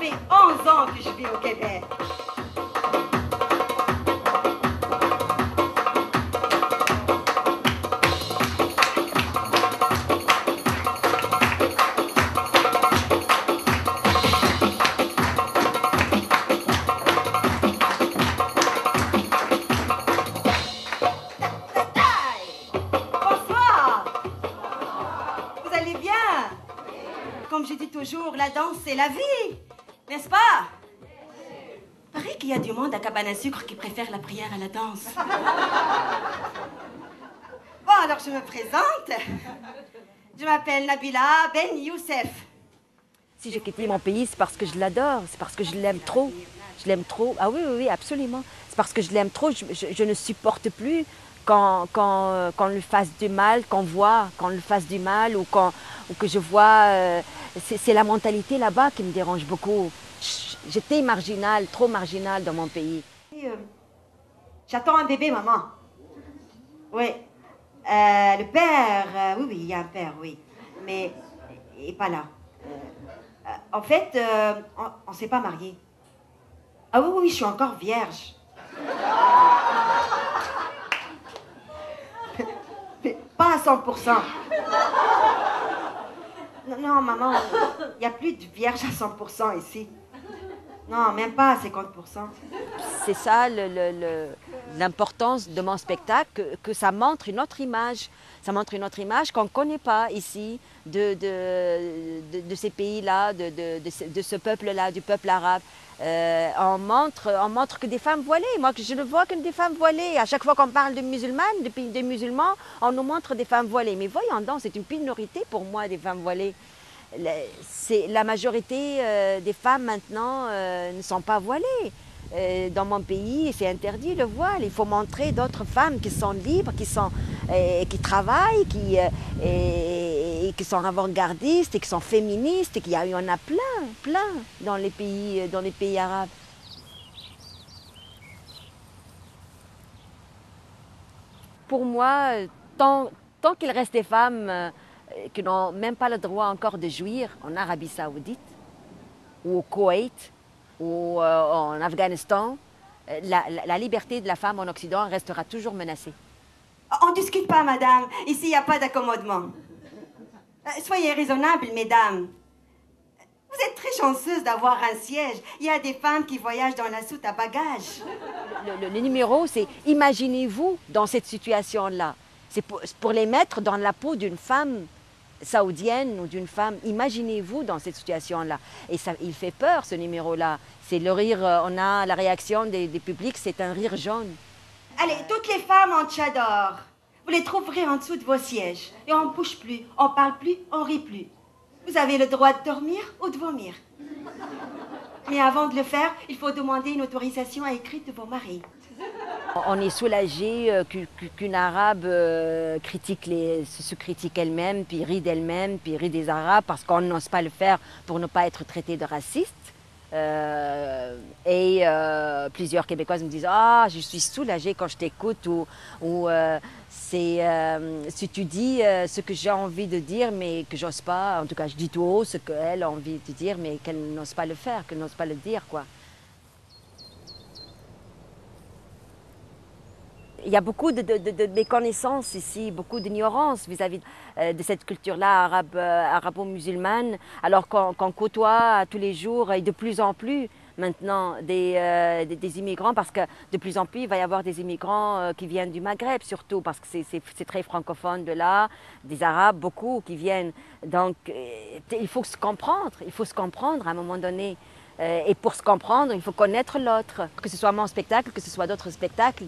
fait 11 ans que je vis au Québec. Comme je dis toujours, la danse, c'est la vie, n'est-ce pas? Paraît qu'il y a du monde à Cabane à Sucre qui préfère la prière à la danse. Bon, alors je me présente. Je m'appelle Nabila Ben Youssef. Si j'ai quitté mon pays, c'est parce que je l'adore, c'est parce que je l'aime trop. Je l'aime trop. Ah oui, oui, oui, absolument. C'est parce que je l'aime trop. Je ne supporte plus qu'on lui fasse du mal, qu'on lui fasse du mal ou que je vois. C'est la mentalité là-bas qui me dérange beaucoup. J'étais marginale, trop marginale dans mon pays. J'attends un bébé, maman. Oui. Le père, oui, il y a un père, oui. Mais il n'est pas là. En fait, on ne s'est pas mariés. Ah oui, oui, je suis encore vierge. Mais pas à 100%. Non, maman, il n'y a plus de vierges à 100% ici. Non, même pas à 50%. C'est ça l'importance de mon spectacle, que ça montre une autre image. Ça montre une autre image qu'on ne connaît pas ici, de ces pays-là, de ce peuple-là, du peuple arabe. On montre que des femmes voilées. Moi, je ne vois que des femmes voilées. À chaque fois qu'on parle de musulmanes, de pays des musulmans, on nous montre des femmes voilées. Mais voyons donc, c'est une minorité pour moi, des femmes voilées. La majorité des femmes maintenant ne sont pas voilées. Dans mon pays, c'est interdit le voile. Il faut montrer d'autres femmes qui sont libres, qui travaillent, qui sont avant-gardistes et qui sont féministes. Et il y en a plein dans les pays arabes. Pour moi, tant qu'il reste des femmes qui n'ont même pas le droit encore de jouir en Arabie Saoudite ou au Koweït ou en Afghanistan, la liberté de la femme en Occident restera toujours menacée. On ne discute pas, madame. Ici, il n'y a pas d'accommodement. Soyez raisonnables, mesdames. Vous êtes très chanceuse d'avoir un siège. Il y a des femmes qui voyagent dans la soute à bagages. Le numéro, c'est imaginez-vous dans cette situation-là. C'est pour les mettre dans la peau d'une femme saoudienne ou d'une femme. Imaginez-vous dans cette situation-là. Et ça, il fait peur, ce numéro-là. C'est le rire, on a la réaction des publics, c'est un rire jaune. Allez, toutes les femmes en tchador, vous les trouverez en dessous de vos sièges. Et on ne bouge plus, on ne parle plus, on ne rit plus. Vous avez le droit de dormir ou de vomir. Mais avant de le faire, il faut demander une autorisation écrite de vos maris. On est soulagé qu'une Arabe se critique elle-même, puis rit d'elle-même, puis rit des Arabes, parce qu'on n'ose pas le faire pour ne pas être traité de raciste. Plusieurs Québécoises me disent « Ah, je suis soulagée quand je t'écoute » ou si tu dis ce que j'ai envie de dire, mais que j'ose pas, en tout cas je dis tout haut ce qu'elle a envie de dire, mais qu'elle n'ose pas le faire, qu'elle n'ose pas le dire, quoi. Il y a beaucoup de méconnaissances ici, beaucoup d'ignorance vis-à-vis de cette culture-là arabo-musulmane, alors qu'on côtoie tous les jours et de plus en plus maintenant des immigrants, parce que de plus en plus il va y avoir des immigrants qui viennent du Maghreb surtout, parce que c'est très francophone de là, des Arabes, beaucoup qui viennent. Donc il faut se comprendre à un moment donné. Et pour se comprendre, il faut connaître l'autre. Que ce soit mon spectacle, que ce soit d'autres spectacles,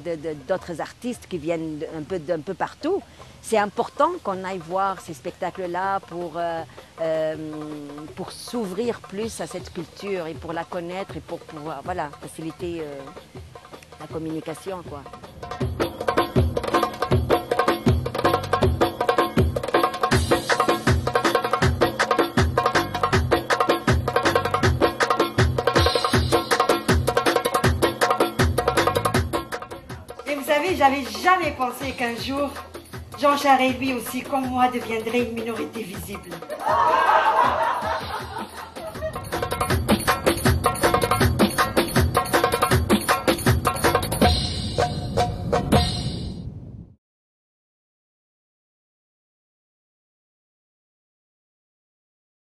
d'autres artistes qui viennent d'un peu partout. C'est important qu'on aille voir ces spectacles-là pour s'ouvrir plus à cette culture et pour la connaître et pour pouvoir faciliter la communication, quoi. J'avais jamais pensé qu'un jour, Jean Charest, lui aussi, comme moi, deviendrait une minorité visible.